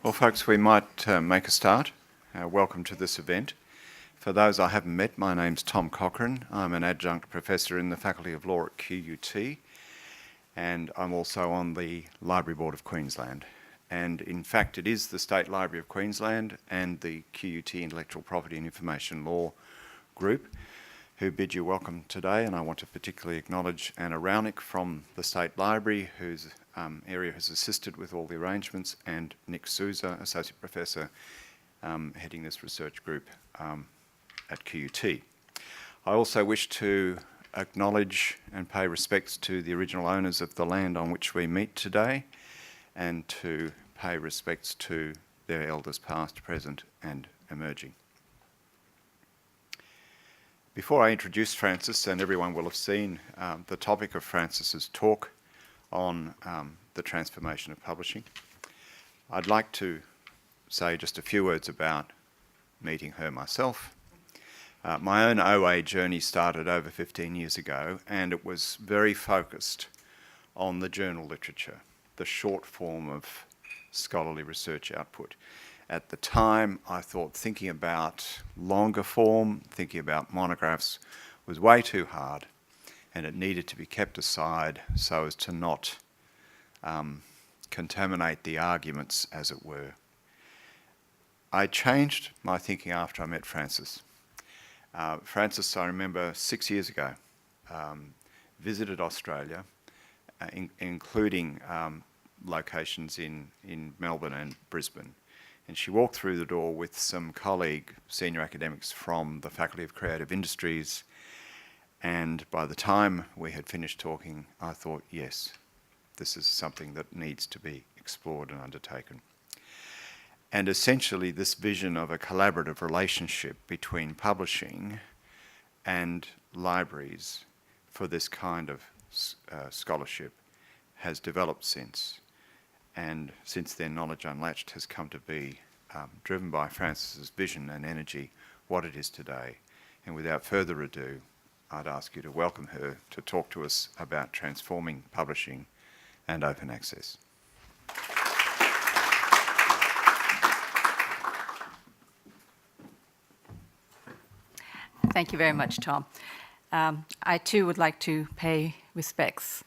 Well, folks, we might make a start. Welcome to this event. For those I haven't met, my name's Tom Cochrane. I'm an adjunct professor in the Faculty of Law at QUT, and I'm also on the Library Board of Queensland. And in fact, it is the State Library of Queensland and the QUT Intellectual Property and Information Law Group who bid you welcome today. And I want to particularly acknowledge Anna Raunick from the State Library, whose area has assisted with all the arrangements, and Nick Souza, Associate Professor, heading this research group at QUT. I also wish to acknowledge and pay respects to the original owners of the land on which we meet today, and to pay respects to their elders past, present and emerging. Before I introduce Frances, and everyone will have seen the topic of Frances's talk on the transformation of publishing, I'd like to say just a few words about meeting her myself. My own OA journey started over 15 years ago, and it was very focused on the journal literature, the short form of scholarly research output. At the time, I thought thinking about longer form, thinking about monographs, was way too hard, and it needed to be kept aside so as to not contaminate the arguments, as it were. I changed my thinking after I met Frances. Frances, I remember 6 years ago, visited Australia, including locations in Melbourne and Brisbane. And she walked through the door with some senior academics from the Faculty of Creative Industries. And by the time we had finished talking, I thought, yes, this is something that needs to be explored and undertaken. And essentially this vision of a collaborative relationship between publishing and libraries for this kind of scholarship has developed since. And since then, Knowledge Unlatched has come to be, driven by Frances's vision and energy, what it is today. And without further ado, I'd ask you to welcome her to talk to us about transforming publishing and open access. Thank you very much, Tom. I too would like to pay respects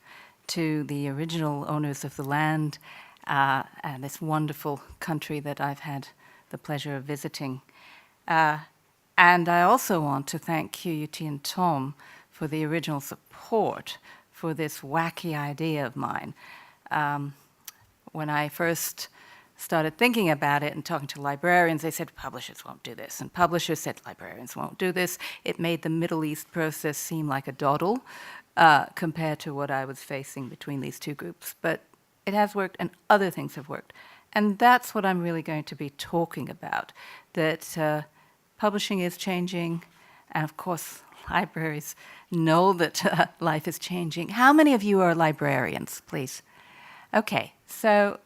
to the original owners of the land and this wonderful country that I've had the pleasure of visiting. And I also want to thank QUT and Tom for the original support for this wacky idea of mine. When I first started thinking about it and talking to librarians, they said publishers won't do this, and publishers said librarians won't do this. It made the Middle East process seem like a dawdle compared to what I was facing between these two groups. But it has worked, and other things have worked. And that's what I'm really going to be talking about, that publishing is changing, and of course, libraries know that life is changing. How many of you are librarians, please? Okay, so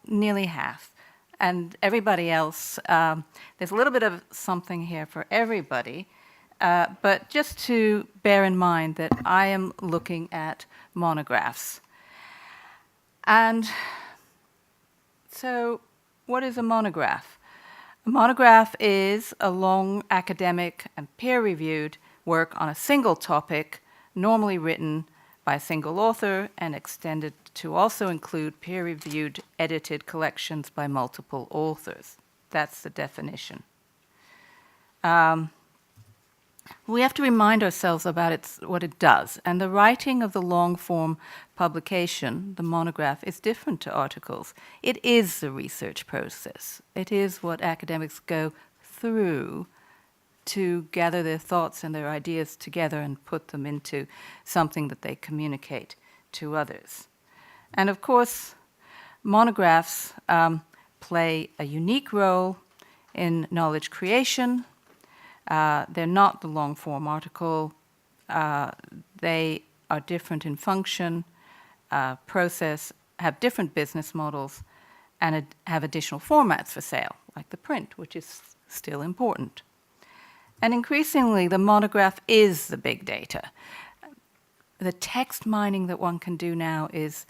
nearly half. And everybody else, there's a little bit of something here for everybody, but just to bear in mind that I am looking at monographs. And so what is a monograph? A monograph is a long academic and peer-reviewed work on a single topic, normally written by a single author and extended to also include peer-reviewed edited collections by multiple authors. That's the definition. We have to remind ourselves about what it does. And the writing of the long-form publication, the monograph, is different to articles. It is the research process. It is what academics go through to gather their thoughts and their ideas together and put them into something that they communicate to others. And of course, monographs play a unique role in knowledge creation. They're not the long-form article. They are different in function, process, have different business models, and have additional formats for sale, like the print, which is still important. And increasingly, the monograph is the big data. The text mining that one can do now is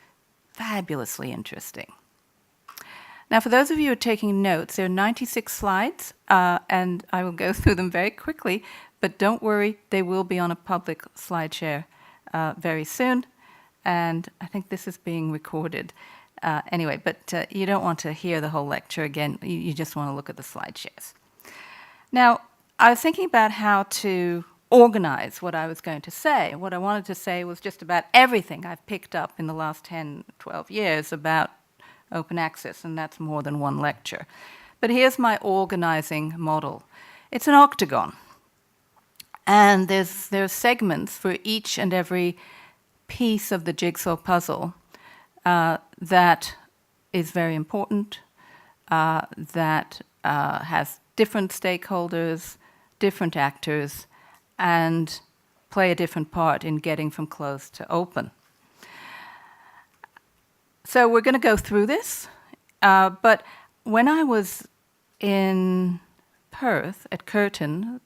fabulously interesting. Now, for those of you who are taking notes, there are 96 slides, and I will go through them very quickly, but don't worry, they will be on a public SlideShare very soon, and I think this is being recorded. Anyway, but you don't want to hear the whole lecture again, you just want to look at the SlideShares. Now, I was thinking about how to organize what I was going to say. What I wanted to say was just about everything I've picked up in the last 10, 12 years about open access, and that's more than one lecture. But here's my organizing model. It's an octagon, and there are segments for each and every piece of the jigsaw puzzle that is very important, that has different stakeholders, different actors, and play a different part in getting from closed to open. So we're going to go through this, but when I was in Perth at Curtin,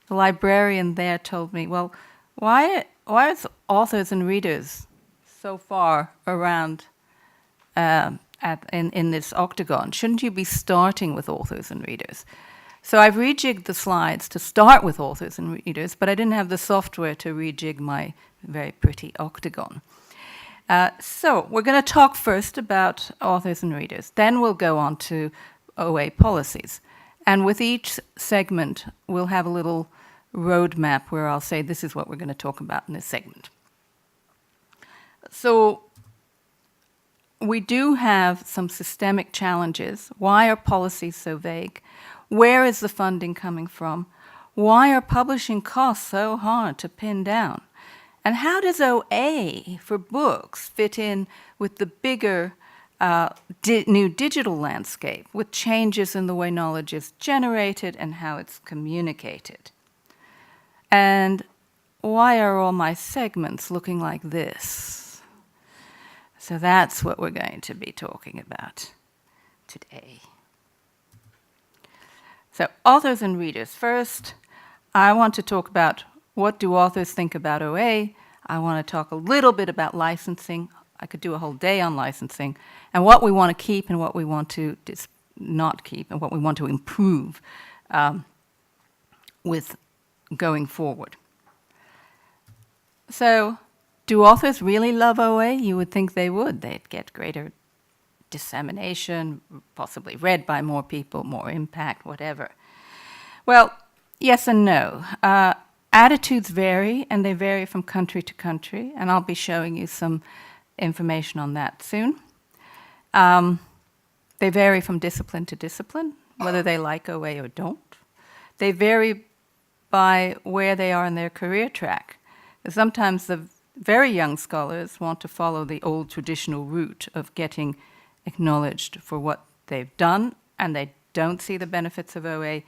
the librarian there told me, well, why is authors and readers so far around in this octagon? Shouldn't you be starting with authors and readers? So I've rejigged the slides to start with authors and readers, but I didn't have the software to rejig my very pretty octagon. So we're going to talk first about authors and readers. Then we'll go on to Oay Policies. And with each segment, we'll have a little roadmap where I'll say this is what we're going to talk about in this segment. So we do have some systemic challenges. Why are policies so vague? Where is the funding coming from? Why are publishing costs so hard to pin down? And how does OA for books fit in with the bigger new digital landscape, with changes in the way knowledge is generated and how it's communicated? And why are all my segments looking like this? So that's what we're going to be talking about today. So authors and readers. First, I want to talk about what do authors think about OA. I want to talk a little bit about licensing. I could do a whole day on licensing, and what we want to keep and what we want to not keep and what we want to improve with going forward. So do authors really love OA? You would think they would. They'd get greater dissemination, possibly read by more people, more impact, whatever. Well, yes and no. Attitudes vary, and they vary from country to country, and I'll be showing you some information on that soon. They vary from discipline to discipline, whether they like OA or don't. They vary by where they are in their career track. Sometimes the very young scholars want to follow the old traditional route of getting acknowledged for what they've done, and they don't see the benefits of OA.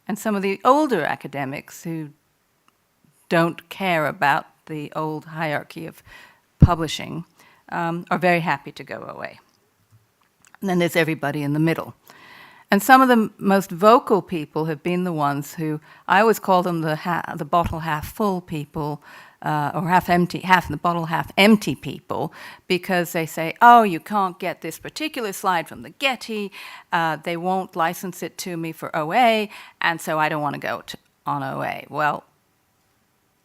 And some of the older academics who don't care about the old hierarchy of publishing are very happy to go OA. And then there's everybody in the middle. And some of the most vocal people have been the ones who, I always call them the bottle half full people, or half empty, half the bottle half empty people, because they say, oh, you can't get this particular slide from the Getty, they won't license it to me for OA, and so I don't want to go on OA. Well,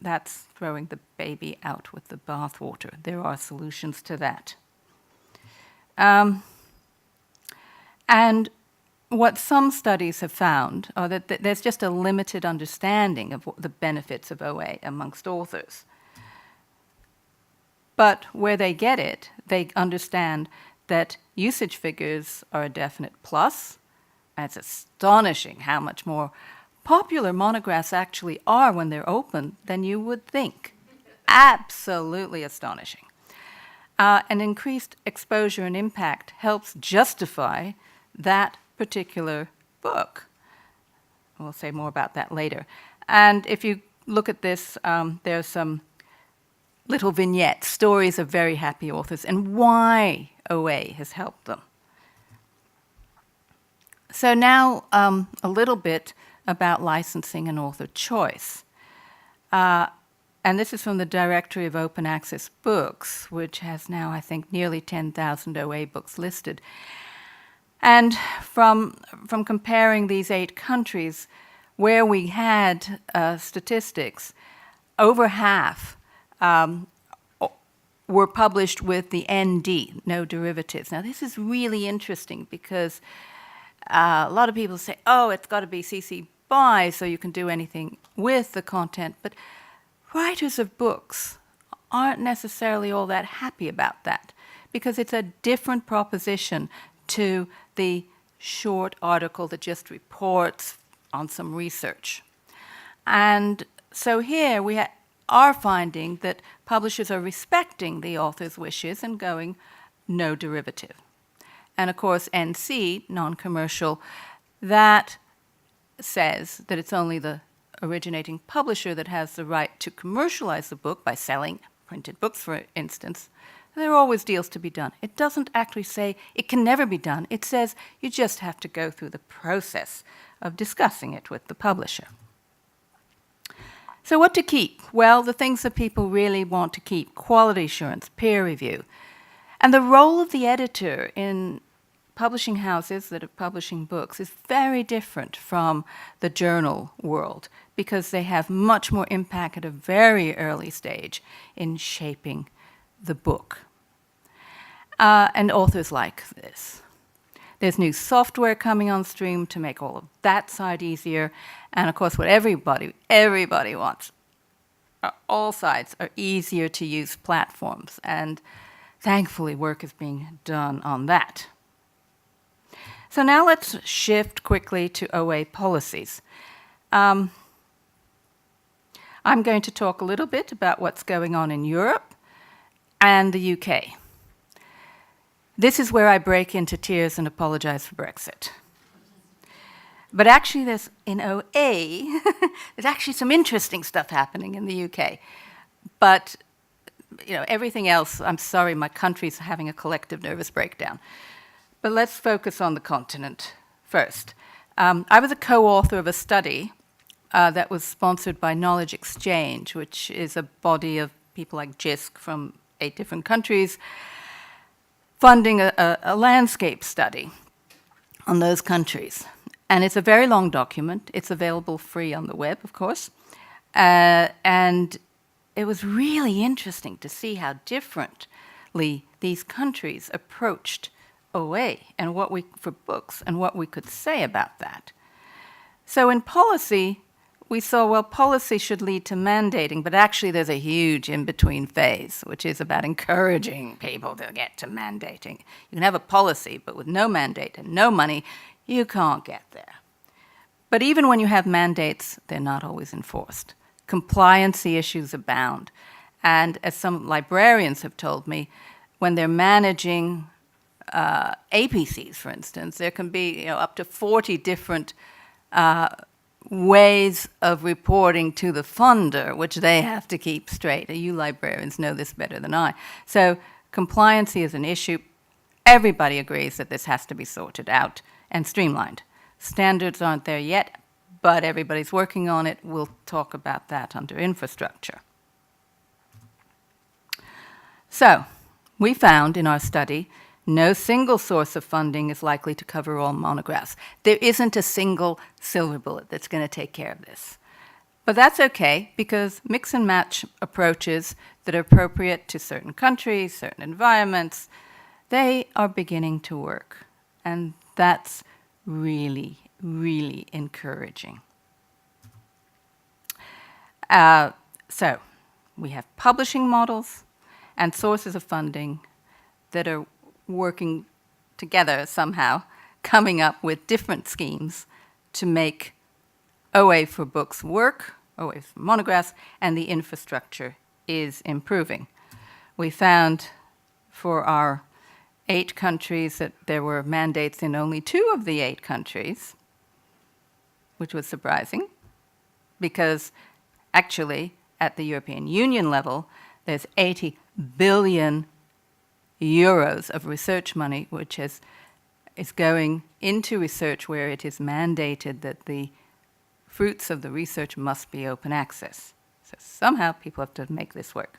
that's throwing the baby out with the bathwater. There are solutions to that. And what some studies have found are that there's just a limited understanding of the benefits of OA amongst authors. But where they get it, they understand that usage figures are a definite plus. And it's astonishing how much more popular monographs actually are when they're open than you would think. Absolutely astonishing. And increased exposure and impact helps justify that particular book. We'll say more about that later. And if you look at this, there's some little vignettes, stories of very happy authors, and why OA has helped them. So now a little bit about licensing and author choice. And this is from the Directory of Open Access Books, which has now, I think, nearly 10,000 OA books listed. And from comparing these 8 countries, where we had statistics, over half were published with the ND, no derivatives. Now, this is really interesting because a lot of people say, oh, it's got to be CC BY so you can do anything with the content. But writers of books aren't necessarily all that happy about that because it's a different proposition to the short article that just reports on some research. And so here we are finding that publishers are respecting the author's wishes and going no derivative. And of course, NC, non-commercial, that says that it's only the originating publisher that has the right to commercialize the book by selling printed books, for instance. There are always deals to be done. It doesn't actually say it can never be done. It says you just have to go through the process of discussing it with the publisher. So what to keep? Well, the things that people really want to keep: quality assurance, peer review. And the role of the editor in publishing houses that are publishing books is very different from the journal world because they have much more impact at a very early stage in shaping the book. And authors like this. There's new software coming on stream to make all of that side easier. And of course, what everybody wants, all sides are easier to use platforms. And thankfully, work is being done on that. So now let's shift quickly to Oay Policies. I'm going to talk a little bit about what's going on in Europe and the UK. This is where I break into tears and apologize for Brexit. But actually, in OA, there's actually some interesting stuff happening in the UK. But everything else, I'm sorry, my country's having a collective nervous breakdown. But let's focus on the continent first. I was a co-author of a study that was sponsored by Knowledge Exchange, which is a body of people like JISC from 8 different countries, funding a landscape study on those countries. And it's a very long document. It's available free on the web, of course. And it was really interesting to see how differently these countries approached OA and for books and what we could say about that. So in policy, we saw, well, policy should lead to mandating, but actually there's a huge in-between phase, which is about encouraging people to get to mandating. You can have a policy, but with no mandate and no money, you can't get there. But even when you have mandates, they're not always enforced. Compliancy issues abound. And as some librarians have told me, when they're managing APCs, for instance, there can be up to 40 different ways of reporting to the funder, which they have to keep straight. You librarians know this better than I. So compliancy is an issue. Everybody agrees that this has to be sorted out and streamlined. Standards aren't there yet, but everybody's working on it. We'll talk about that under infrastructure. So we found in our study no single source of funding is likely to cover all monographs. There isn't a single silver bullet that's going to take care of this. But that's okay, because mix and match approaches that are appropriate to certain countries, certain environments, they are beginning to work. And that's really, really encouraging. So we have publishing models and sources of funding that are working together somehow, coming up with different schemes to make OA for books work, OA for monographs, and the infrastructure is improving. We found for our 8 countries that there were mandates in only 2 of the 8 countries, which was surprising, because actually at the European Union level, there's 80 billion euros of research money, which is going into research where it is mandated that the fruits of the research must be open access. So somehow people have to make this work.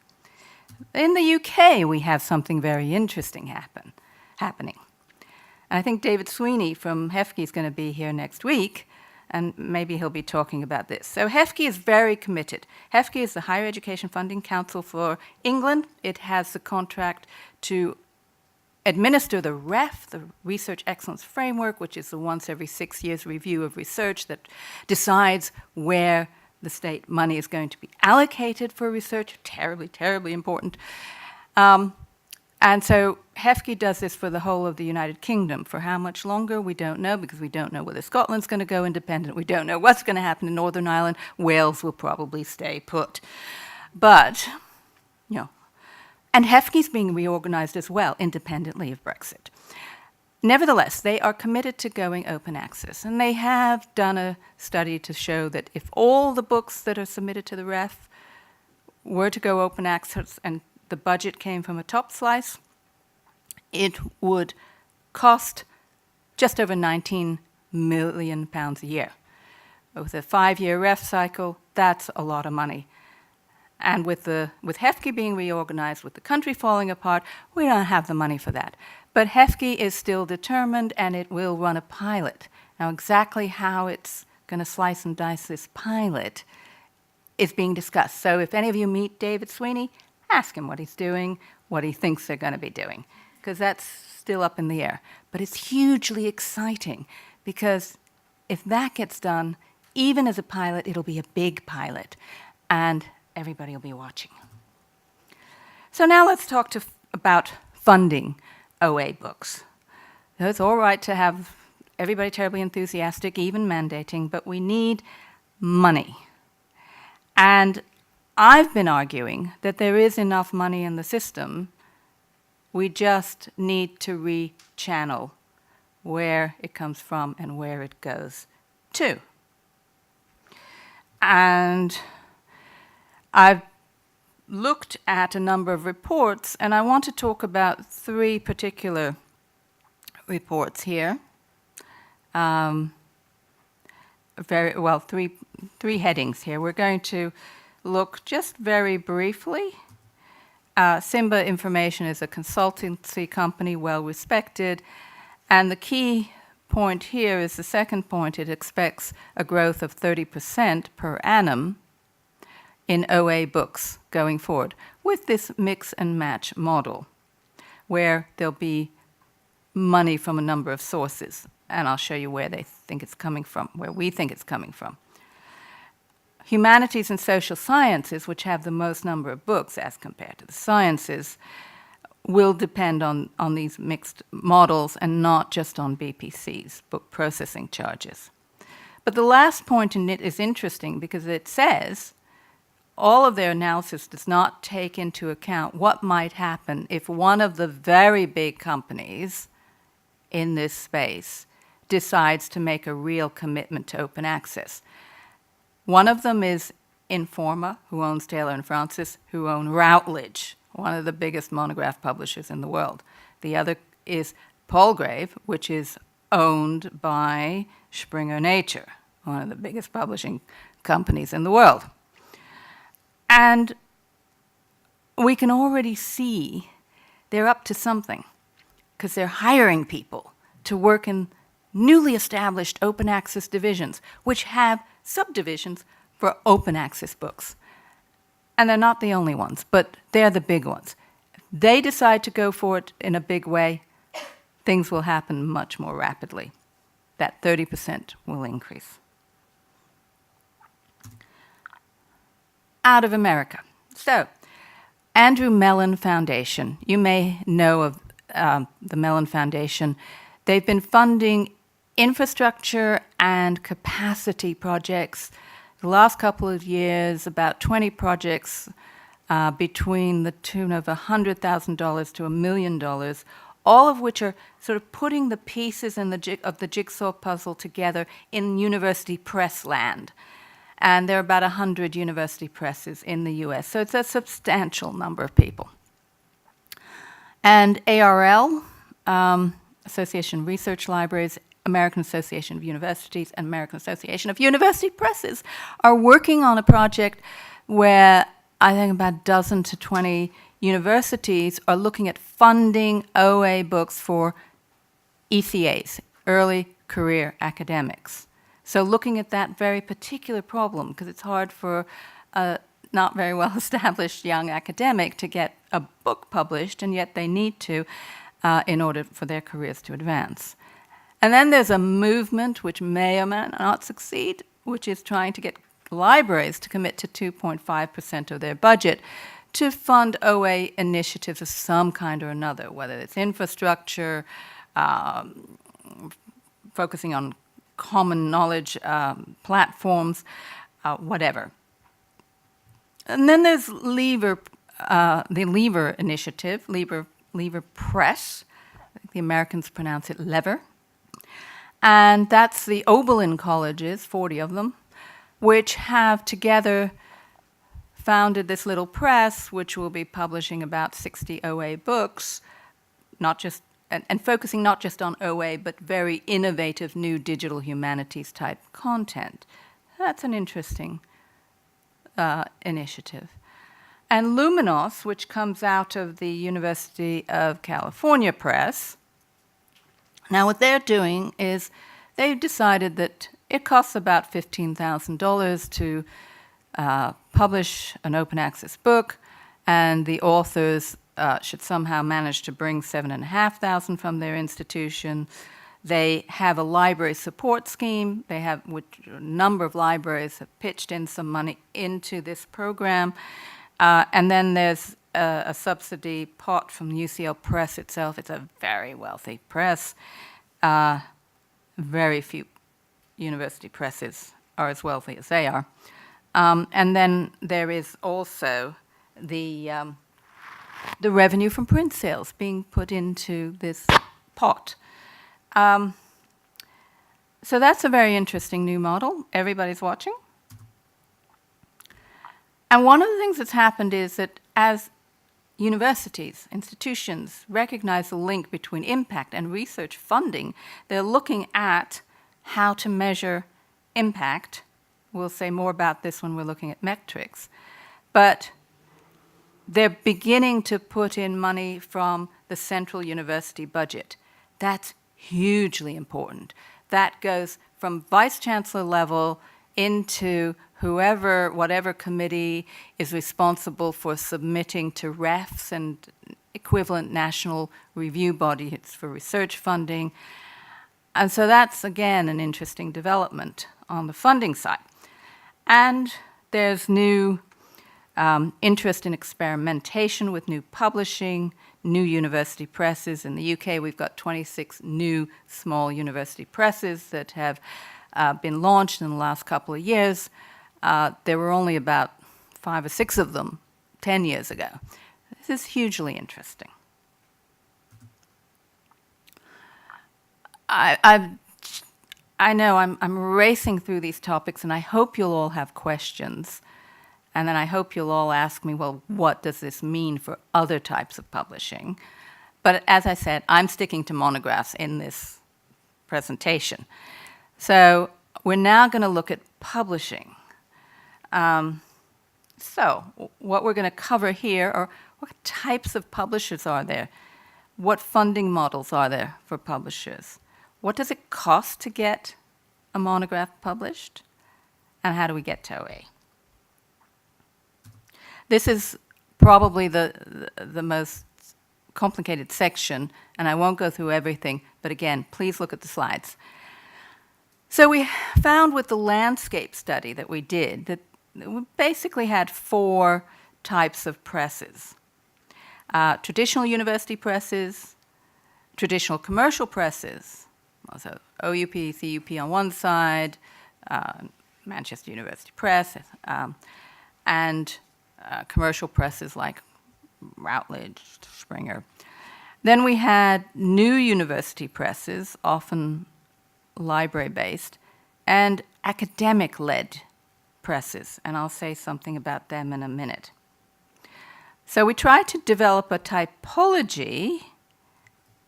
In the UK, we have something very interesting happening. And I think David Sweeney from HEFCE is going to be here next week, and maybe he'll be talking about this. So HEFCE is very committed. HEFCE is the Higher Education Funding Council for England. It has the contract to administer the REF, the Research Excellence Framework, which is the once every 6 years review of research that decides where the state money is going to be allocated for research. Terribly, terribly important. And so HEFCE does this for the whole of the United Kingdom. For how much longer, we don't know, because we don't know whether Scotland's going to go independent. We don't know what's going to happen in Northern Ireland. Wales will probably stay put. But, and HEFCE's being reorganized as well, independently of Brexit. Nevertheless, they are committed to going open access. And they have done a study to show that if all the books that are submitted to the REF were to go open access and the budget came from a top slice, it would cost just over £19 million a year. With a 5-year REF cycle, that's a lot of money. And with HEFCE being reorganized, with the country falling apart, we don't have the money for that. But HEFCE is still determined, and it will run a pilot. Now, exactly how it's going to slice and dice this pilot is being discussed. So if any of you meet David Sweeney, ask him what he's doing, what he thinks they're going to be doing, because that's still up in the air. But it's hugely exciting, because if that gets done, even as a pilot, it'll be a big pilot, and everybody will be watching. So now let's talk about funding OA books. So it's all right to have everybody terribly enthusiastic, even mandating, but we need money. And I've been arguing that there is enough money in the system. We just need to rechannel where it comes from and where it goes to. And I've looked at a number of reports, and I want to talk about 3 particular reports here. Three headings here. We're going to look just very briefly. Simba Information is a consultancy company, well respected, and the key point here is the second point. It expects a growth of 30% per annum in OA books going forward with this mix and match model, where there'll be money from a number of sources, and I'll show you where they think it's coming from, where we think it's coming from. Humanities and social sciences, which have the most number of books as compared to the sciences, will depend on these mixed models and not just on BPCs, book processing charges. But the last point in it is interesting because it says all of their analysis does not take into account what might happen if one of the very big companies in this space decides to make a real commitment to open access. One of them is Informa, who owns Taylor and Francis, who own Routledge, one of the biggest monograph publishers in the world. The other is Palgrave, which is owned by Springer Nature, one of the biggest publishing companies in the world. And we can already see they're up to something, because they're hiring people to work in newly established open access divisions, which have subdivisions for open access books. And they're not the only ones, but they're the big ones. If they decide to go for it in a big way, things will happen much more rapidly. That 30% will increase. Out of America. So, Andrew Mellon Foundation. You may know of the Mellon Foundation. They've been funding infrastructure and capacity projects. The last couple of years, about 20 projects between the tune of $100,000 to $1 million, all of which are sort of putting the pieces of the jigsaw puzzle together in university press land. And there are about 100 university presses in the US, so it's a substantial number of people. And ARL, Association of Research Libraries, American Association of Universities, and American Association of University Presses are working on a project where I think about a dozen to 20 universities are looking at funding OA books for ECAs, early career academics. So looking at that very particular problem, because it's hard for a not very well established young academic to get a book published, and yet they need to in order for their careers to advance. And then there's a movement which may or may not succeed, which is trying to get libraries to commit to 2.5% of their budget to fund OA initiatives of some kind or another, whether it's infrastructure, focusing on common knowledge platforms, whatever. And then there's the Lever initiative, Lever Press. I think the Americans pronounce it Lever. And that's the Oberlin colleges, 40 of them, which have together founded this little press, which will be publishing about 60 OA books, and focusing not just on OA, but very innovative new digital humanities type content. That's an interesting initiative. And Luminos, which comes out of the University of California Press. Now what they're doing is they've decided that it costs about $15,000 to publish an open access book, and the authors should somehow manage to bring $7,500 from their institution. They have a library support scheme. Which a number of libraries have pitched in some money into this program. And then there's a subsidy pot from UCL Press itself. It's a very wealthy press. Very few university presses are as wealthy as they are. And then there is also the revenue from print sales being put into this pot. So that's a very interesting new model. Everybody's watching. And one of the things that's happened is that as universities, institutions recognize the link between impact and research funding, they're looking at how to measure impact. We'll say more about this when we're looking at metrics. But they're beginning to put in money from the central university budget. That's hugely important. That goes from vice chancellor level into whatever committee is responsible for submitting to refs and equivalent national review bodies for research funding. And so that's, again, an interesting development on the funding side. And there's new interest in experimentation with new publishing, new university presses. In the UK, we've got 26 new small university presses that have been launched in the last couple of years. There were only about 5 or 6 of them 10 years ago. This is hugely interesting. I know I'm racing through these topics, and I hope you'll all have questions. And then I hope you'll all ask me, well, what does this mean for other types of publishing? But as I said, I'm sticking to monographs in this presentation. So we're now going to look at publishing. So what we're going to cover here are what types of publishers are there? What funding models are there for publishers? What does it cost to get a monograph published? And how do we get to OA? This is probably the most complicated section, and I won't go through everything, but again, please look at the slides. So we found with the landscape study that we did that we basically had 4 types of presses. Traditional university presses, traditional commercial presses, so OUP, CUP on one side, Manchester University Press, and commercial presses like Routledge, Springer. Then we had new university presses, often library-based, and academic-led presses, and I'll say something about them in a minute. So we tried to develop a typology,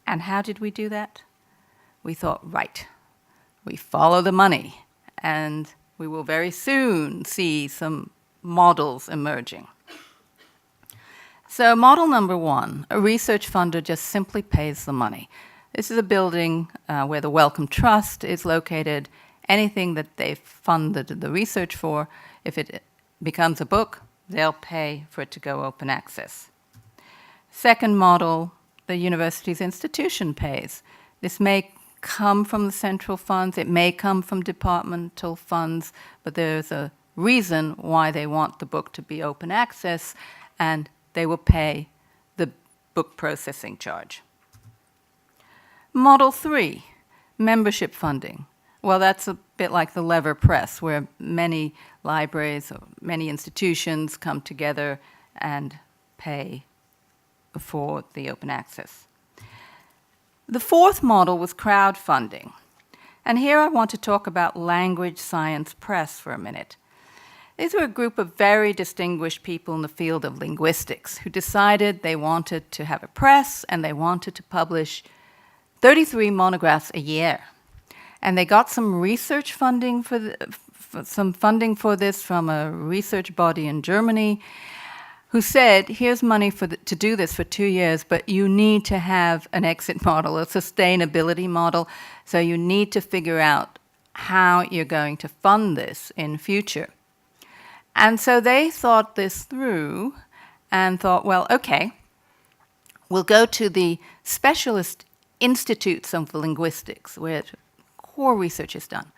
and how did we do that? We thought, right, we follow the money, and we will very soon see some models emerging. So model number 1, a research funder just simply pays the money. This is a building where the Wellcome Trust is located. Anything that they've funded the research for, if it becomes a book, they'll pay for it to go open access. Second model, the university's institution pays. This may come from the central funds, it may come from departmental funds, but there's a reason why they want the book to be open access, and they will pay the book processing charge. Model 3, membership funding. Well, that's a bit like the lever press, where many libraries or many institutions come together and pay for the open access. The fourth model was crowdfunding. And here I want to talk about Language Science Press for a minute. These were a group of very distinguished people in the field of linguistics who decided they wanted to have a press and they wanted to publish 33 monographs a year. And they got some research funding some funding for this from a research body in Germany, who said, here's money to do this for 2 years, but you need to have an exit model, a sustainability model, so you need to figure out how you're going to fund this in future. And so they thought this through and thought, well, okay, we'll go to the specialist institutes of linguistics, where core research is done.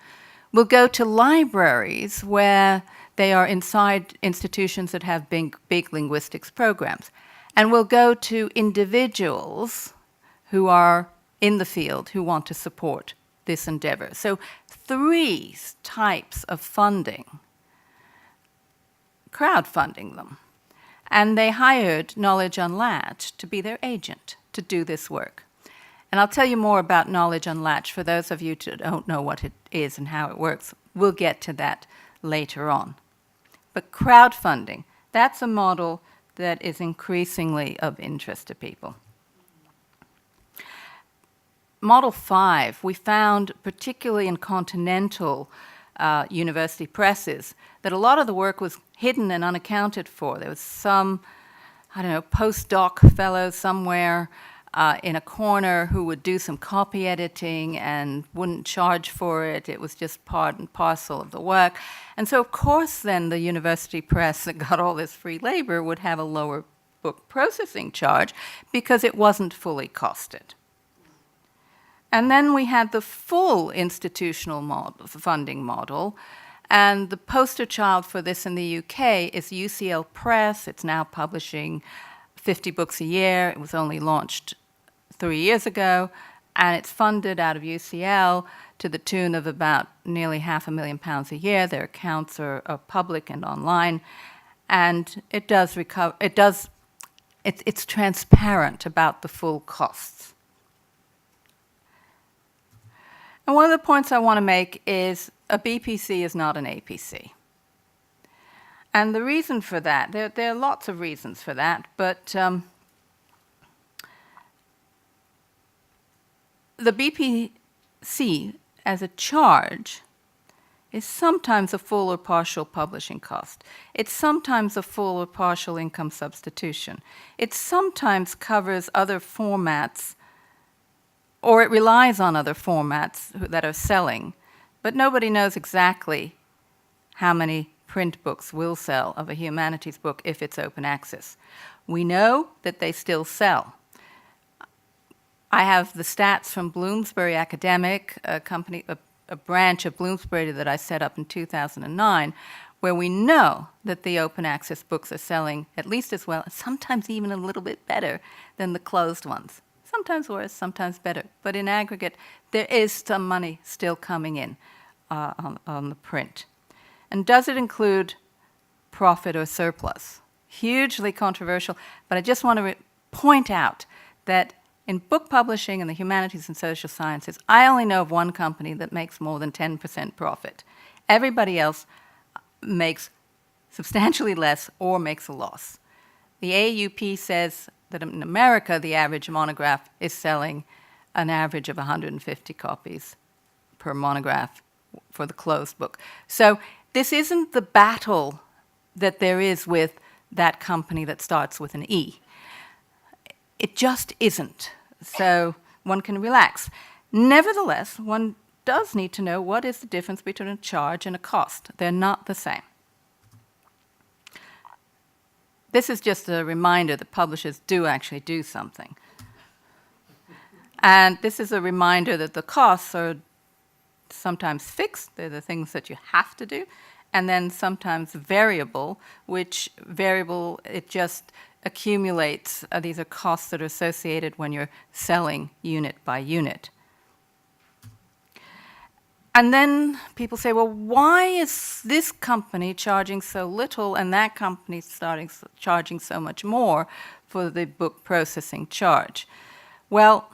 We'll go to libraries where they are inside institutions that have big linguistics programs. And we'll go to individuals who are in the field who want to support this endeavor. So 3 types of funding, crowdfunding them. And they hired Knowledge Unlatched to be their agent to do this work. And I'll tell you more about Knowledge Unlatched for those of you who don't know what it is and how it works. We'll get to that later on. But crowdfunding, that's a model that is increasingly of interest to people. Model 5, we found, particularly in continental university presses, that a lot of the work was hidden and unaccounted for. There was some, postdoc fellow somewhere in a corner who would do some copy editing and wouldn't charge for it. It was just part and parcel of the work. And so, of course, then the university press that got all this free labor would have a lower book processing charge because it wasn't fully costed. And then we had the full institutional funding model, and the poster child for this in the UK is UCL Press. It's now publishing 50 books a year. It was only launched 3 years ago, and it's funded out of UCL to the tune of about nearly £500,000 a year. Their accounts are public and online, and it's transparent about the full costs. And one of the points I want to make is a BPC is not an APC. And the reason for that, there are lots of reasons for that, but the BPC as a charge is sometimes a full or partial publishing cost. It's sometimes a full or partial income substitution. It sometimes covers other formats, or it relies on other formats that are selling, but nobody knows exactly how many print books will sell of a humanities book if it's open access. We know that they still sell. I have the stats from Bloomsbury Academic, a company, a branch of Bloomsbury that I set up in 2009, where we know that the open access books are selling at least as well, sometimes even a little bit better than the closed ones. Sometimes worse, sometimes better. But in aggregate, there is some money still coming in on the print. And does it include profit or surplus? Hugely controversial, but I just want to point out that in book publishing in the humanities and social sciences, I only know of one company that makes more than 10% profit. Everybody else makes substantially less or makes a loss. The AUP says that in America, the average monograph is selling an average of 150 copies per monograph for the closed book. So this isn't the battle that there is with that company that starts with an E. It just isn't. So one can relax. Nevertheless, one does need to know what is the difference between a charge and a cost. They're not the same. This is just a reminder that publishers do actually do something. And this is a reminder that the costs are sometimes fixed, they're the things that you have to do, and then sometimes variable, which variable, it just accumulates. These are costs that are associated when you're selling unit by unit. And then people say, well, why is this company charging so little and that company charging so much more for the book processing charge? Well,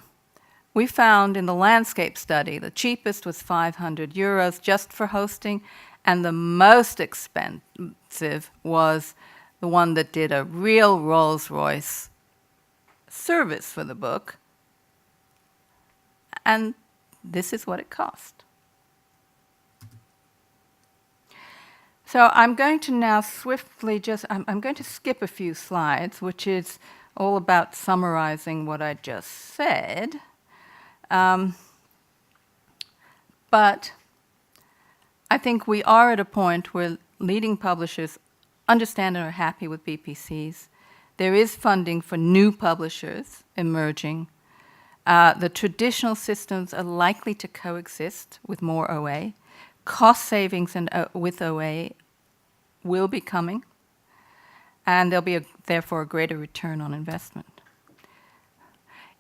we found in the landscape study the cheapest was 500 euros just for hosting, and the most expensive was the one that did a real Rolls-Royce service for the book. And this is what it cost. So I'm going to now swiftly I'm going to skip a few slides, which is all about summarizing what I just said. But I think we are at a point where leading publishers understand and are happy with BPCs. There is funding for new publishers emerging. The traditional systems are likely to coexist with more OA. Cost savings with OA will be coming, and there'll be therefore a greater return on investment.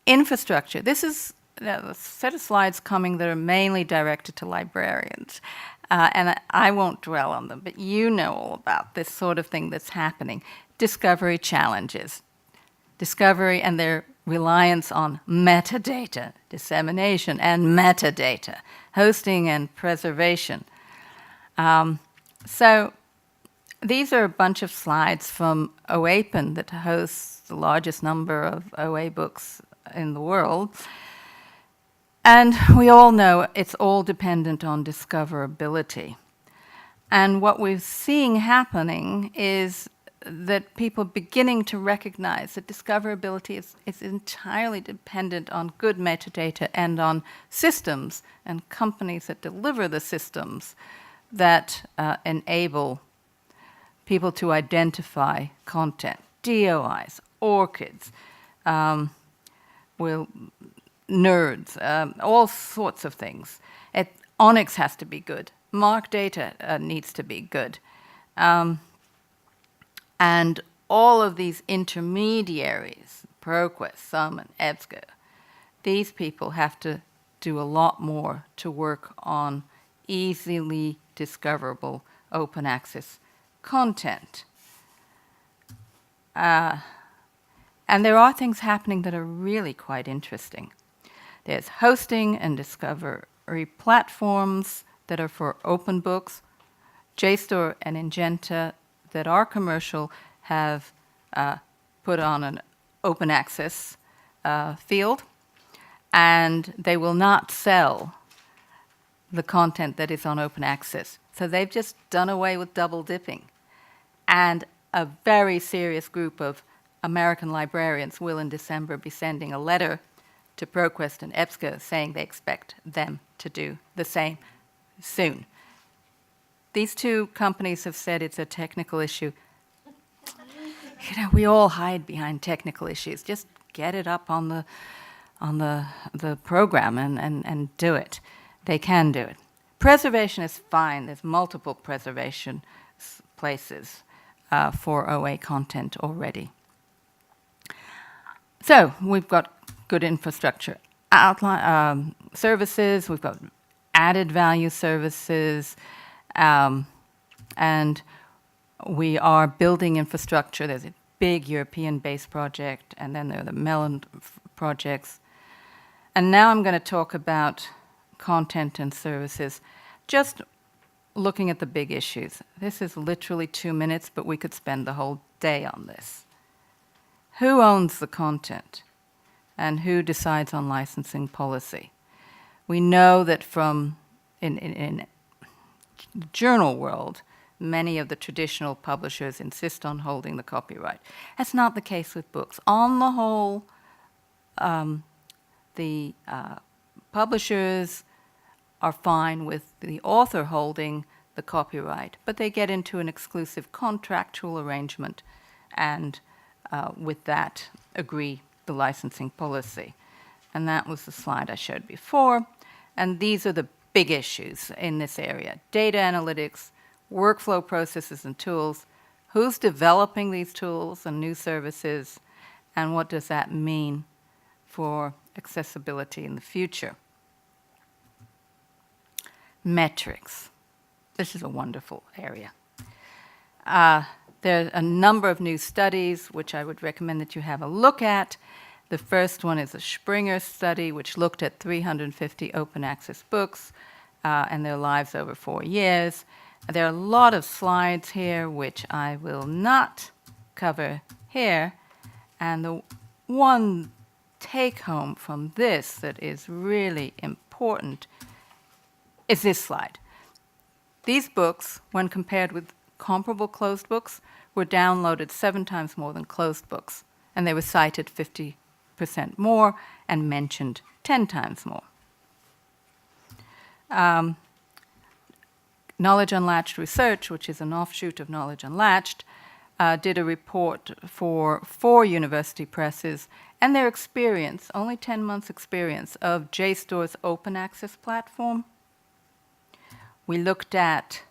Infrastructure. This is a set of slides coming that are mainly directed to librarians, and I won't dwell on them, but you know all about this sort of thing that's happening. Discovery challenges. Discovery and their reliance on metadata, dissemination and metadata, hosting and preservation. So these are a bunch of slides from OAPN that hosts the largest number of OA books in the world. And we all know it's all dependent on discoverability. And what we're seeing happening is that people are beginning to recognize that discoverability is entirely dependent on good metadata and on systems and companies that deliver the systems that enable people to identify content. DOIs, ORCIDs, nerds, all sorts of things. Onyx has to be good. MARC data needs to be good. And all of these intermediaries, ProQuest, SUM, and EBSCO, these people have to do a lot more to work on easily discoverable open access content. And there are things happening that are really quite interesting. There's hosting and discovery platforms that are for open books. JSTOR and Ingenta that are commercial have put on an open access field, and they will not sell the content that is on open access. So they've just done away with double dipping. And a very serious group of American librarians will in December be sending a letter to ProQuest and EBSCO saying they expect them to do the same soon. These two companies have said it's a technical issue. You know, we all hide behind technical issues. Just get it up on the program and do it. They can do it. Preservation is fine. There's multiple preservation places for OA content already. So we've got good infrastructure services. We've got added value services. And we are building infrastructure. There's a big European-based project, and then there are the Mellon projects. And now I'm going to talk about content and services, just looking at the big issues. This is literally 2 minutes, but we could spend the whole day on this. Who owns the content, and who decides on licensing policy? We know that from in the journal world, many of the traditional publishers insist on holding the copyright. That's not the case with books. On the whole, the publishers are fine with the author holding the copyright, but they get into an exclusive contractual arrangement and with that agree the licensing policy. And that was the slide I showed before. And these are the big issues in this area: data analytics, workflow processes and tools, who's developing these tools and new services, and what does that mean for accessibility in the future. Metrics. This is a wonderful area. There are a number of new studies which I would recommend that you have a look at. The first one is a Springer study, which looked at 350 open access books and their lives over 4 years. There are a lot of slides here which I will not cover here. And the one take home from this that is really important is this slide. These books, when compared with comparable closed books, were downloaded 7 times more than closed books, and they were cited 50% more and mentioned 10 times more. Knowledge Unlatched Research, which is an offshoot of Knowledge Unlatched, did a report for 4 university presses and their experience, only 10 months experience, of JSTOR's open access platform. We looked at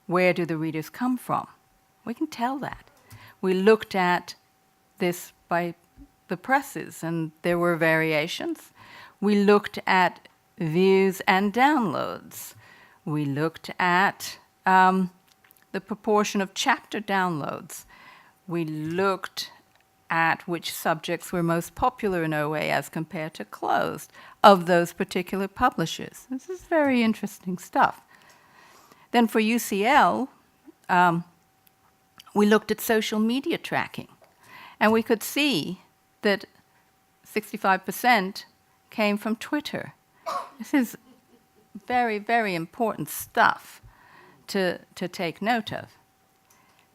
where do the readers come from. We can tell that. We looked at this by the presses, and there were variations. We looked at views and downloads. We looked at the proportion of chapter downloads. We looked at which subjects were most popular in OA as compared to closed of those particular publishers. This is very interesting stuff. Then for UCL, we looked at social media tracking, and we could see that 65% came from Twitter. This is very, very important stuff to take note of.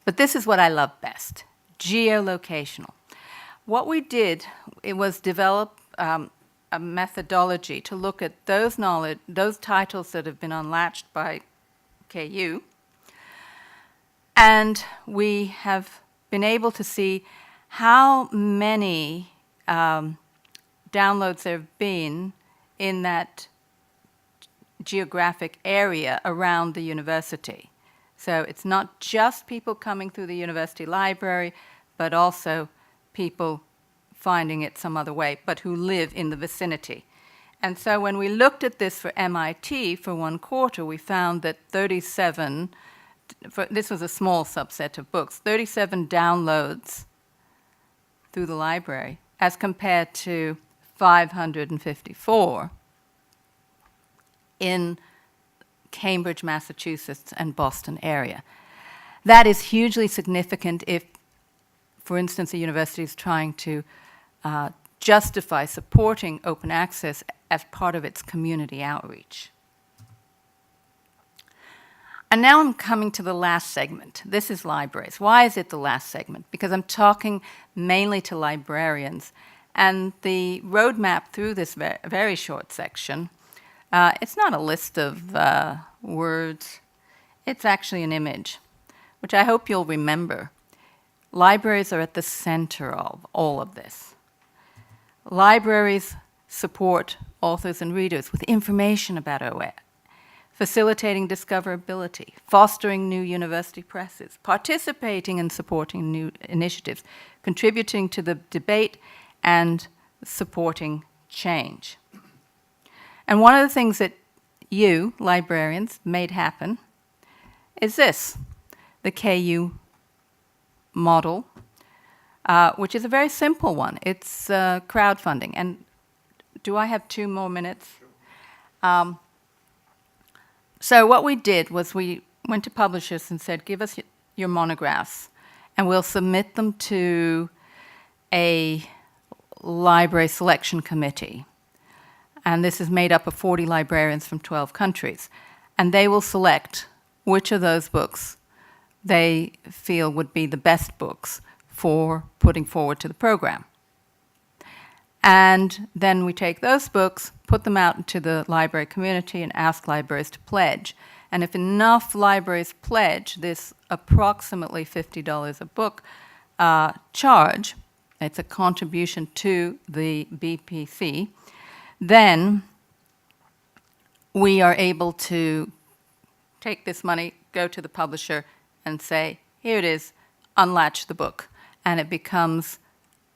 But this is what I love best: geolocational. What we did, it was develop a methodology to look at those titles that have been unlatched by Kayuu, and we have been able to see how many downloads there have been in that geographic area around the university. So it's not just people coming through the university library, but also people finding it some other way, but who live in the vicinity. And so when we looked at this for MIT for 1 quarter, we found that 37, this was a small subset of books, 37 downloads through the library as compared to 554 in Cambridge, Massachusetts, and Boston area. That is hugely significant if, for instance, a university is trying to justify supporting open access as part of its community outreach. And now I'm coming to the last segment. This is libraries. Why is it the last segment? Because I'm talking mainly to librarians. And the roadmap through this very short section, it's not a list of words. It's actually an image, which I hope you'll remember. Libraries are at the center of all of this. Libraries support authors and readers with information about OA, facilitating discoverability, fostering new university presses, participating and supporting new initiatives, contributing to the debate, and supporting change. And one of the things that you, librarians, made happen is this, the Kayuu Model, which is a very simple one. It's crowdfunding. And do I have 2 more minutes? So what we did was we went to publishers and said, give us your monographs, and we'll submit them to a library selection committee. And this is made up of 40 librarians from 12 countries. And they will select which of those books they feel would be the best books for putting forward to the program. And then we take those books, put them out into the library community, and ask libraries to pledge. And if enough libraries pledge this approximately $50 a book charge, it's a contribution to the BPC, then we are able to take this money, go to the publisher, and say, here it is, unlatch the book. And it becomes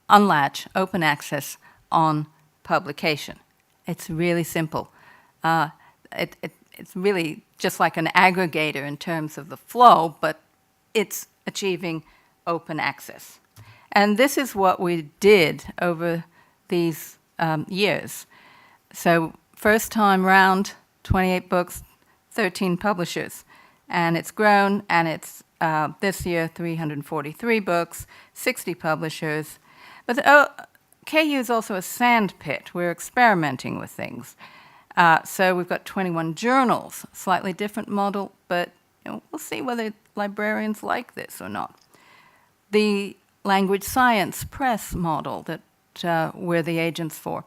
unlatch, open access on publication. It's really simple. It's really just like an aggregator in terms of the flow, but it's achieving open access. And this is what we did over these years. So first time round, 28 books, 13 publishers. And it's grown, and it's this year 343 books, 60 publishers. But Kayuu is also a sandpit. We're experimenting with things. So we've got 21 journals, slightly different model, but we'll see whether librarians like this or not. The language science press model that we're the agents for,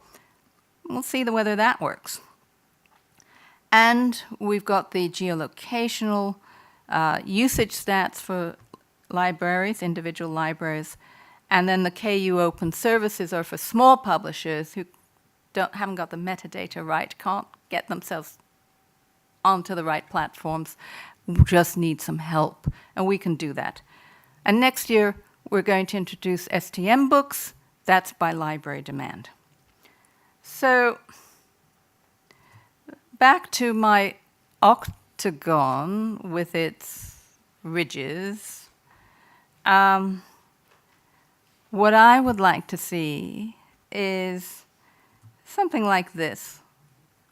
we'll see whether that works. And we've got the geolocational usage stats for libraries, individual libraries, and then the Kayuu Open Services are for small publishers who haven't got the metadata right, can't get themselves onto the right platforms, just need some help, and we can do that. And next year, we're going to introduce STM books. That's by library demand. So back to my octagon with its ridges. What I would like to see is something like this,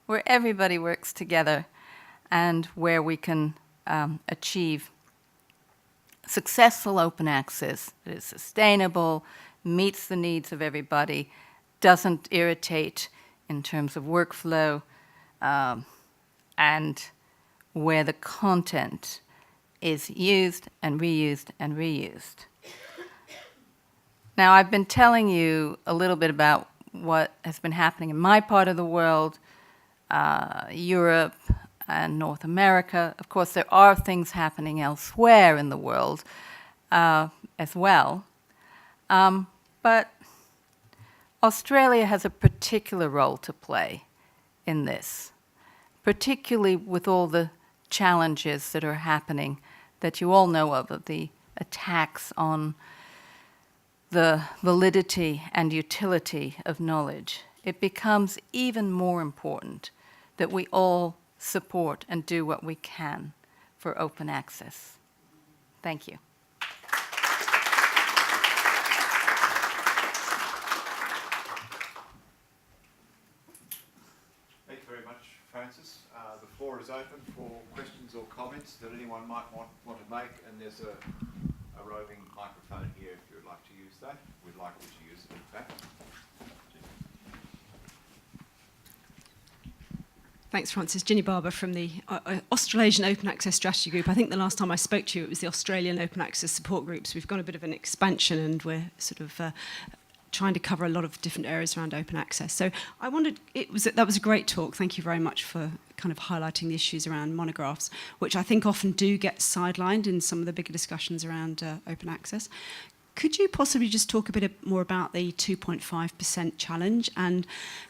where everybody works together and where we can achieve successful open access that is sustainable, meets the needs of everybody, doesn't irritate in terms of workflow, and where the content is used and reused and reused. Now, I've been telling you a little bit about what has been happening in my part of the world, Europe and North America. Of course, there are things happening elsewhere in the world as well. But Australia has a particular role to play in this, particularly with all the challenges that are happening that you all know of the attacks on the validity and utility of knowledge. It becomes even more important that we all support and do what we can for open access. Thank you. Thank you very much, Frances. The floor is open for questions or comments that anyone might want to make, and there's a roving microphone here if you would like to use that. We'd like you to use it, in fact. Thanks, Frances. Ginny Barber from the Australasian Open Access Strategy Group. I think the last time I spoke to you, it was the Australian Open Access Support Group. So we've got a bit of an expansion, and we're sort of trying to cover a lot of different areas around open access. So I wondered, that was a great talk. Thank you very much for kind of highlighting the issues around monographs, which I think often do get sidelined in some of the bigger discussions around open access. Could you possibly just talk a bit more about the 2.5% challenge? And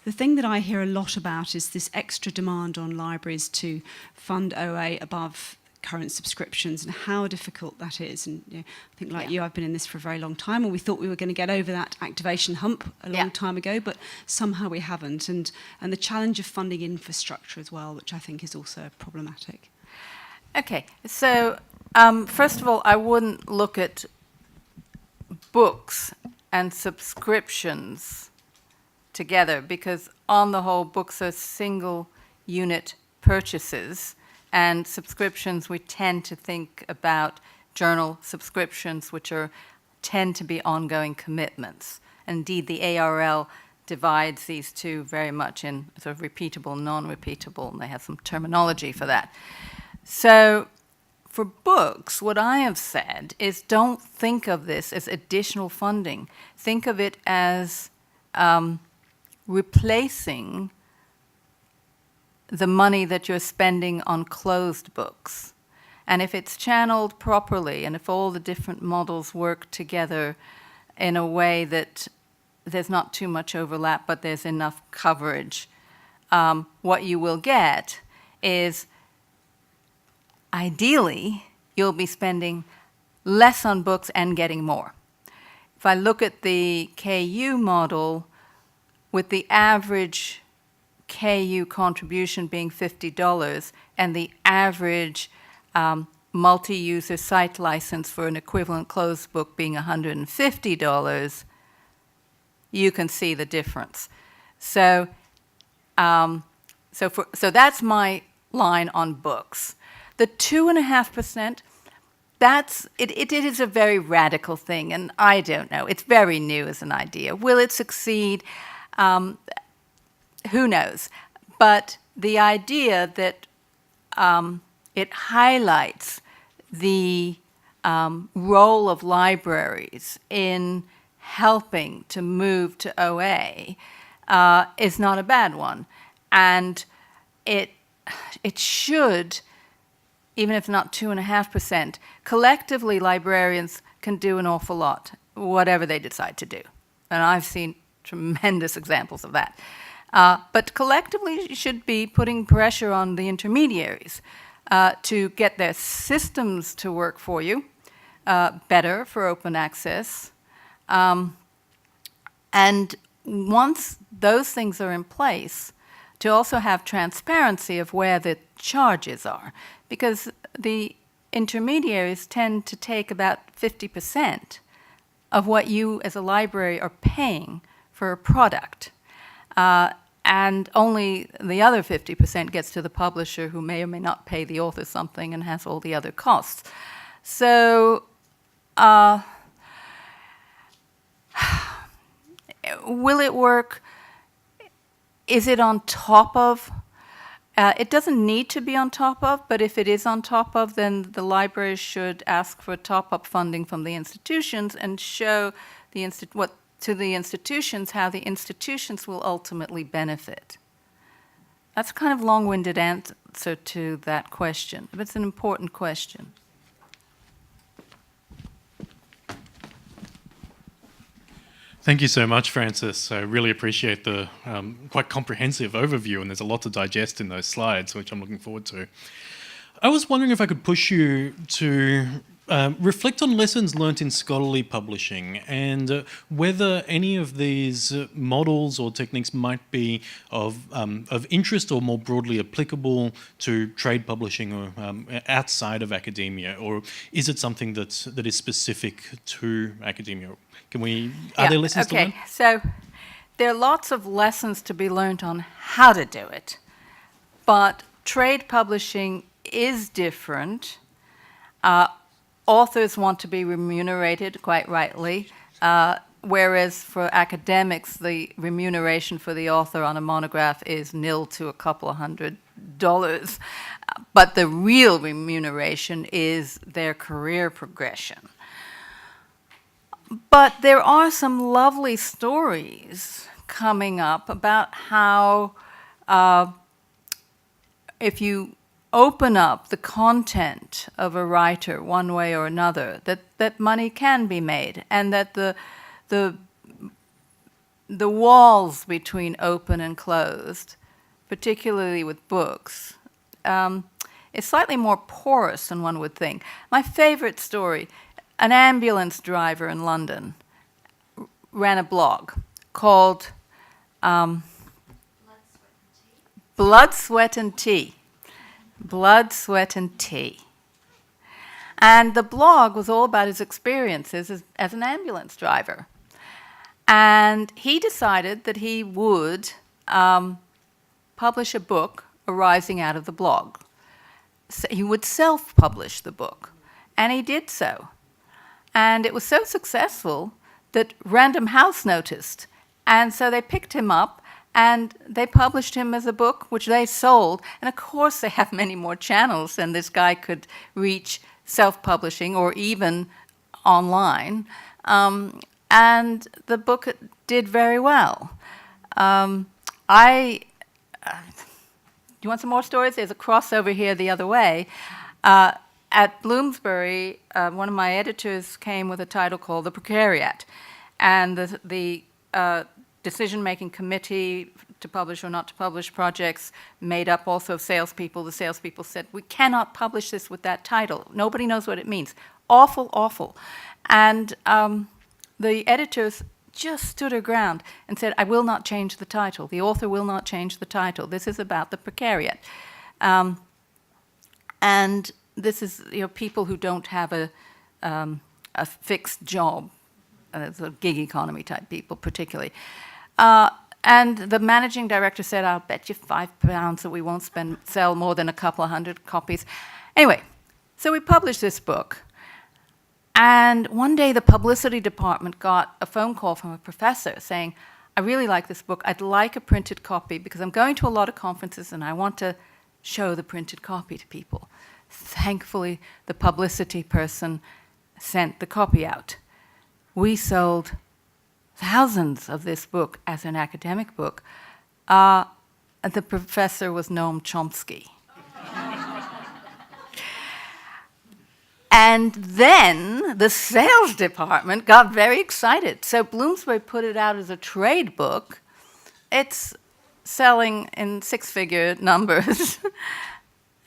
the thing that I hear a lot about is this extra demand on libraries to fund OA above current subscriptions and how difficult that is. And I think like you, I've been in this for a very long time, and we thought we were going to get over that activation hump a long time ago, but somehow we haven't. And the challenge of funding infrastructure as well, which I think is also problematic. Okay, so first of all, I wouldn't look at books and subscriptions together, because on the whole, books are single unit purchases, and subscriptions, we tend to think about journal subscriptions, which tend to be ongoing commitments. Indeed, the ARL divides these two very much in sort of repeatable, non-repeatable, and they have some terminology for that. So for books, what I have said is don't think of this as additional funding. Think of it as replacing the money that you're spending on closed books. And if it's channeled properly, and if all the different models work together in a way that there's not too much overlap, but there's enough coverage, what you will get is, ideally, you'll be spending less on books and getting more. If I look at the Kayuu model, with the average Kayuu contribution being $50 and the average multi-user site license for an equivalent closed book being $150, you can see the difference. So, so that's my line on books. The 2.5%, it is a very radical thing, and I don't know. It's very new as an idea. Will it succeed? Who knows? But the idea that it highlights the role of libraries in helping to move to OA is not a bad one. And it should, even if not 2.5%, collectively librarians can do an awful lot, whatever they decide to do. And I've seen tremendous examples of that. But collectively, you should be putting pressure on the intermediaries to get their systems to work for you better for open access. And once those things are in place, to also have transparency of where the charges are, because the intermediaries tend to take about 50% of what you as a library are paying for a product. And only the other 50% gets to the publisher, who may or may not pay the author something and has all the other costs. So will it work? Is it on top of? It doesn't need to be on top of, but if it is on top of, then the libraries should ask for top-up funding from the institutions and show to the institutions how the institutions will ultimately benefit. That's kind of long-winded answer to that question, but it's an important question. Thank you so much, Frances. I really appreciate the quite comprehensive overview, and there's a lot to digest in those slides, which I'm looking forward to. I was wondering if I could push you to reflect on lessons learnt in scholarly publishing, and whether any of these models or techniques might be of interest or more broadly applicable to trade publishing or outside of academia, or is it something that is specific to academia? Are there lessons to learn? Okay, so there are lots of lessons to be learned on how to do it, but trade publishing is different. Authors want to be remunerated, quite rightly, whereas for academics, the remuneration for the author on a monograph is nil to a couple of $100. But the real remuneration is their career progression. But there are some lovely stories coming up about how if you open up the content of a writer one way or another, that money can be made, and that the walls between open and closed, particularly with books, is slightly more porous than one would think. My favorite story, an ambulance driver in London ran a blog called Blood, Sweat and Tea. Blood, Sweat and Tea. And the blog was all about his experiences as an ambulance driver. And he decided that he would publish a book arising out of the blog. So he would self-publish the book, and he did so. And it was so successful that Random House noticed, and so they picked him up and they published him as a book, which they sold. And of course, they have many more channels than this guy could reach self-publishing or even online. And the book did very well. You want some more stories? There's a crossover here the other way. At Bloomsbury, one of my editors came with a title called The Precariat, and the decision-making committee to publish or not to publish projects made up also of salespeople. The salespeople said, we cannot publish this with that title. Nobody knows what it means. Awful, awful. And the editors just stood her ground and said, I will not change the title. The author will not change the title. This is about the precariat. And this is, people who don't have a fixed job, the gig economy type people particularly. And the managing director said, I'll bet you £5 that we won't sell more than a couple of hundred copies. Anyway, so we published this book. And one day the publicity department got a phone call from a professor saying, I really like this book. I'd like a printed copy because I'm going to a lot of conferences and I want to show the printed copy to people. Thankfully, the publicity person sent the copy out. We sold thousands of this book as an academic book. The professor was Noam Chomsky. And then the sales department got very excited. So Bloomsbury put it out as a trade book. It's selling in six-figure numbers.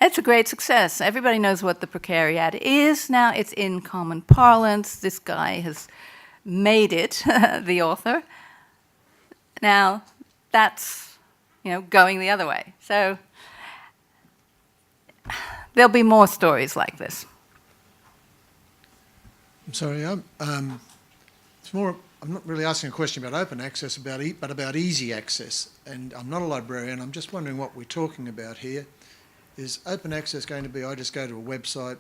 It's a great success. Everybody knows what the precariat is now. It's in common parlance. This guy has made it, the author. Now, that's, going the other way. So there'll be more stories like this. I'm sorry, it's more, I'm not really asking a question about open access, but about easy access. And I'm not a librarian, I'm just wondering what we're talking about here. Is open access going to be, I just go to a website,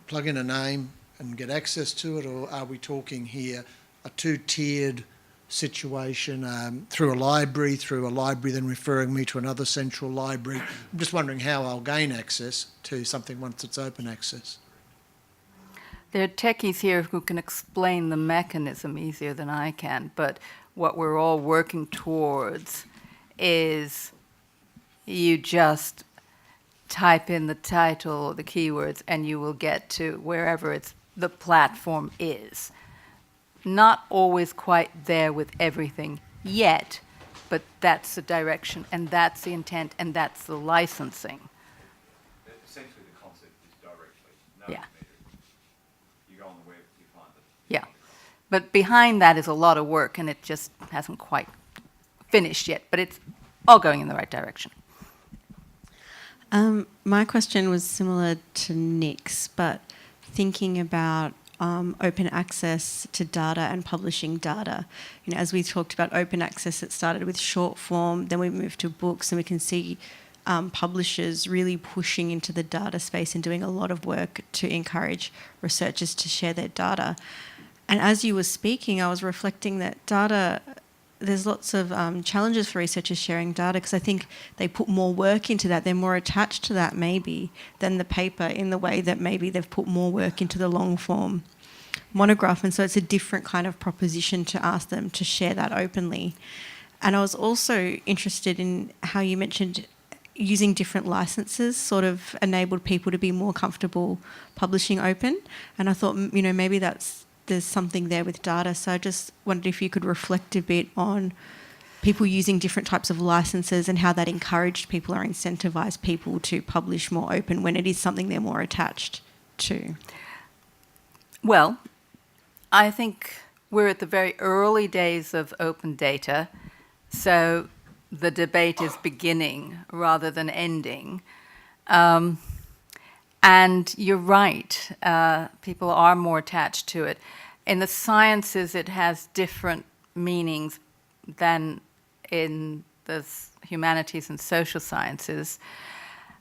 plug in a name and get access to it, or are we talking here a two-tiered situation through a library then referring me to another central library? I'm just wondering how I'll gain access to something once it's open access. There are techies here who can explain the mechanism easier than I can, but what we're all working towards is you just type in the title or the keywords and you will get to wherever the platform is. Not always quite there with everything yet, but that's the direction and that's the intent and that's the licensing. Essentially the concept is directly. Yeah. You go on the web, you find it. Yeah. But behind that is a lot of work and it just hasn't quite finished yet, but it's all going in the right direction. My question was similar to Nick's, but thinking about open access to data and publishing data. As we talked about open access, it started with short form, then we moved to books, and we can see publishers really pushing into the data space and doing a lot of work to encourage researchers to share their data. And as you were speaking, I was reflecting that data, there's lots of challenges for researchers sharing data because I think they put more work into that. They're more attached to that maybe than the paper in the way that maybe they've put more work into the long form monograph. And so it's a different kind of proposition to ask them to share that openly. And I was also interested in how you mentioned using different licenses sort of enabled people to be more comfortable publishing open. And I thought, maybe there's something there with data. So I just wondered if you could reflect a bit on people using different types of licenses and how that encouraged people or incentivised people to publish more open when it is something they're more attached to. Well, I think we're at the very early days of open data, so the debate is beginning rather than ending. And you're right, people are more attached to it. In the sciences, it has different meanings than in the humanities and social sciences.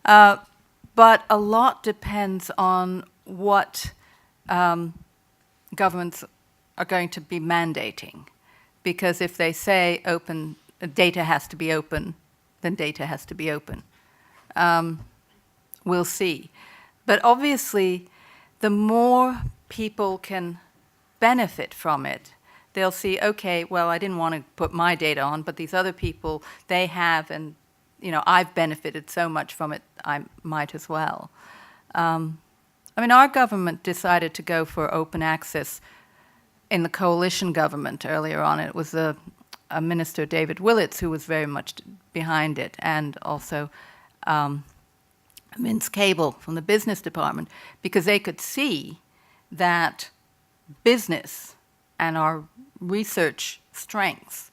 But a lot depends on what governments are going to be mandating. Because if they say open, data has to be open, then data has to be open. We'll see. But obviously, the more people can benefit from it, they'll see, okay, well, I didn't want to put my data on, but these other people, they have, and I've benefited so much from it, I might as well. Our government decided to go for open access in the coalition government earlier on. It was a minister, David Willits, who was very much behind it, and also Vince Cable from the business department, because they could see that business and our research strengths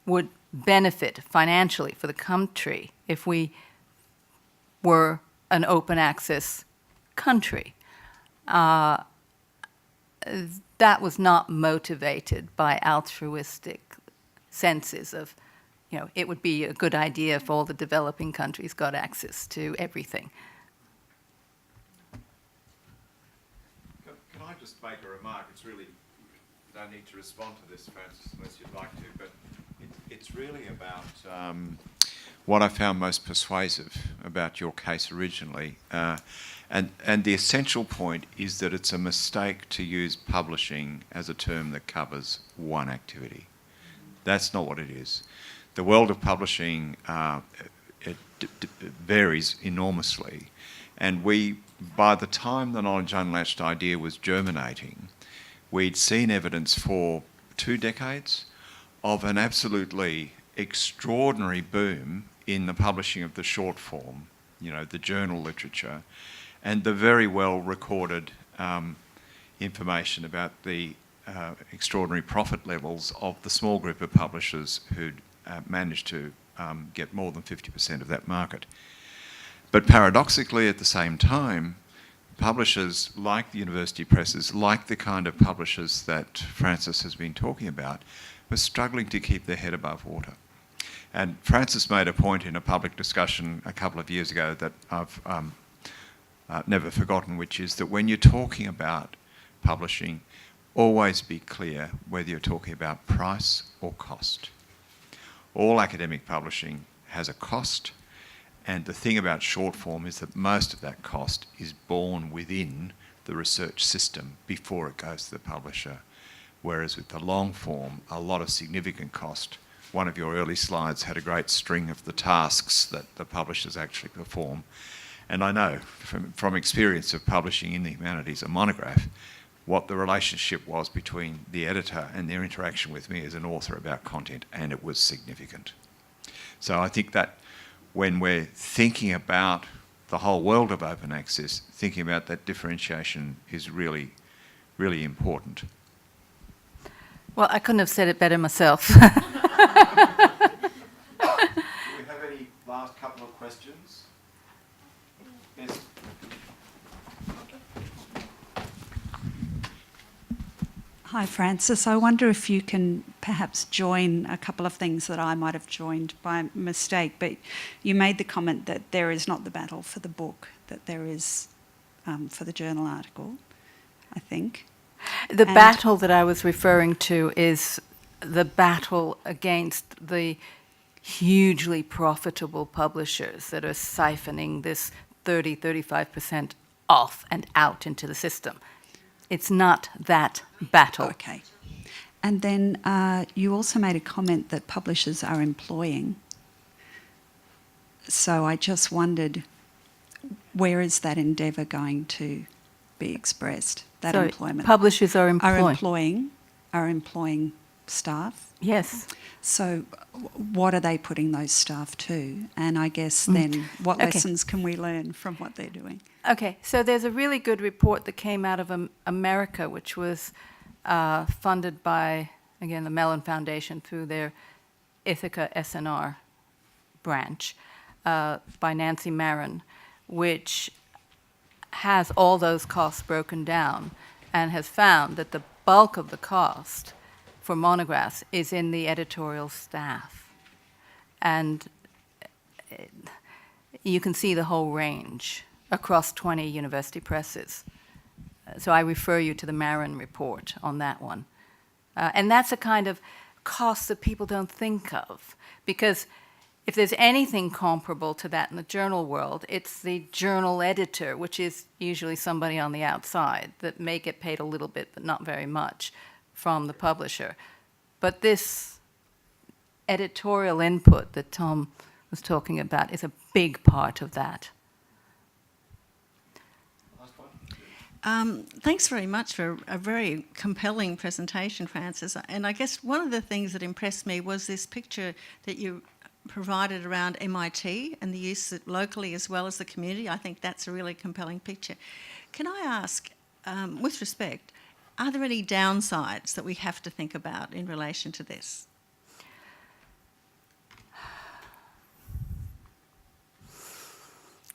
would benefit financially for the country if we were an open access country. That was not motivated by altruistic senses of, it would be a good idea if all the developing countries got access to everything. Can I just make a remark? It's really, you don't need to respond to this, Frances, unless you'd like to, but it's really about what I found most persuasive about your case originally. And the essential point is that it's a mistake to use publishing as a term that covers one activity. That's not what it is. The world of publishing varies enormously, and by the time the knowledge unlatched idea was germinating, we'd seen evidence for 2 decades of an absolutely extraordinary boom in the publishing of the short form, the journal literature, and the very well recorded information about the extraordinary profit levels of the small group of publishers who'd managed to get more than 50% of that market. But paradoxically, at the same time, publishers like the university presses, like the kind of publishers that Frances has been talking about, were struggling to keep their head above water. And Frances made a point in a public discussion a couple of years ago that I've never forgotten, which is that when you're talking about publishing, always be clear whether you're talking about price or cost. All academic publishing has a cost, and the thing about short form is that most of that cost is borne within the research system before it goes to the publisher. Whereas with the long form, a lot of significant cost. One of your early slides had a great string of the tasks that the publishers actually perform. And I know from experience of publishing in the humanities a monograph, what the relationship was between the editor and their interaction with me as an author about content, and it was significant. So I think that when we're thinking about the whole world of open access, thinking about that differentiation is really, really important. Well, I couldn't have said it better myself. Do we have any last couple of questions? Yes. Hi, Frances. I wonder if you can perhaps join a couple of things that I might have joined by mistake, but you made the comment that there is not the battle for the book, that there is for the journal article, I think. The battle that I was referring to is the battle against the hugely profitable publishers that are siphoning this 35% off and out into the system. It's not that battle. Okay. And then you also made a comment that publishers are employing. So I just wondered, where is that endeavour going to be expressed, that Sorry, employment? publishers are Are employing staff? Yes. So what are they putting those staff to? And I guess then what lessons can we learn from what they're doing? Okay, so there's a really good report that came out of America, which was funded by, again, the Mellon Foundation through their Ithaca SNR branch by Nancy Marin, which has all those costs broken down and has found that the bulk of the cost for monographs is in the editorial staff. And you can see the whole range across 20 university presses. So I refer you to the Marin report on that one. And that's a kind of cost that people don't think of, because if there's anything comparable to that in the journal world, it's the journal editor, which is usually somebody on the outside that may get paid a little bit, but not very much, from the publisher. But this editorial input that Tom was talking about is a big part of that. Thanks very much for a very compelling presentation, Frances. And I guess one of the things that impressed me was this picture that you provided around MIT and the use locally as well as the community. I think that's a really compelling picture. Can I ask, with respect, are there any downsides that we have to think about in relation to this?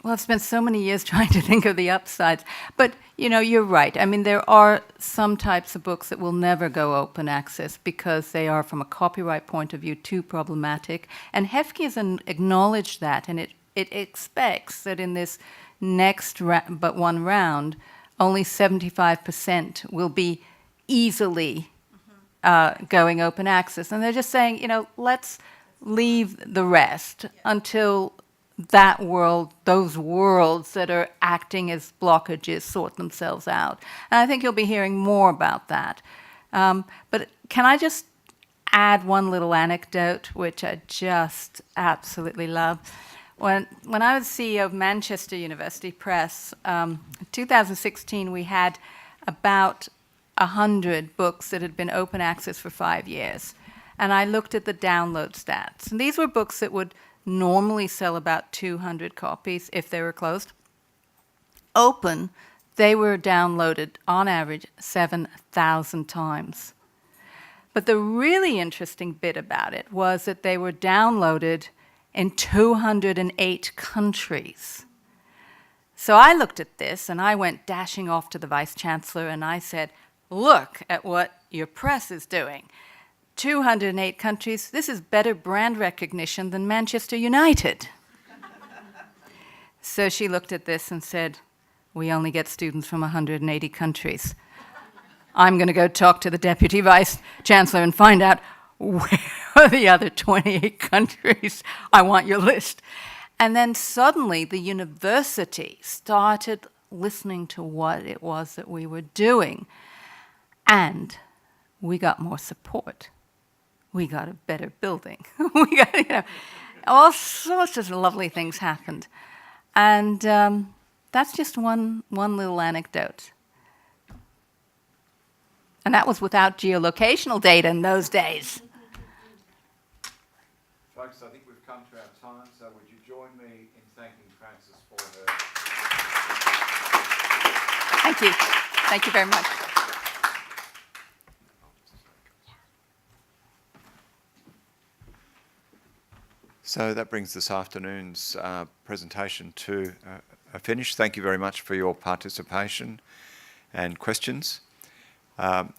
Well, I've spent so many years trying to think of the upsides. But, you know, you're right. I mean, there are some types of books that will never go open access because they are, from a copyright point of view, too problematic. And Hefke has acknowledged that, and it expects that in this next but one round, only 75% will be easily going open access. And they're just saying, you know, let's leave the rest until that world, those worlds that are acting as blockages sort themselves out. And I think you'll be hearing more about that. But can I just add one little anecdote, which I just absolutely love? When I was CEO of Manchester University Press, in 2016 we had about 100 books that had been open access for 5 years. And I looked at the download stats. And these were books that would normally sell about 200 copies if they were closed. Open, they were downloaded on average 7,000 times. But the really interesting bit about it was that they were downloaded in 208 countries. So I looked at this and I went dashing off to the Vice Chancellor and I said, look at what your press is doing. 208 countries, this is better brand recognition than Manchester United. So she looked at this and said, we only get students from 180 countries. I'm going to go talk to the Deputy Vice Chancellor and find out where are the other 28 countries. I want your list. And then suddenly the university started listening to what it was that we were doing. And we got more support. We got a better building. We got, you know, all sorts of lovely things happened. And that's just one little anecdote. And that was without geolocational data in those days. Folks, I think we've come to our time, so would you join me in thanking Frances for her? Thank you. Thank you very much. So that brings this afternoon's presentation to a finish. Thank you very much for your participation and questions.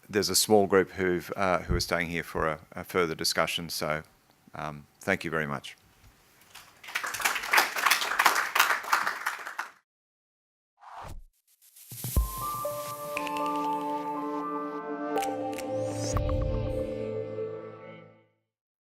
There's a small group who are staying here for a further discussion, so thank you very much.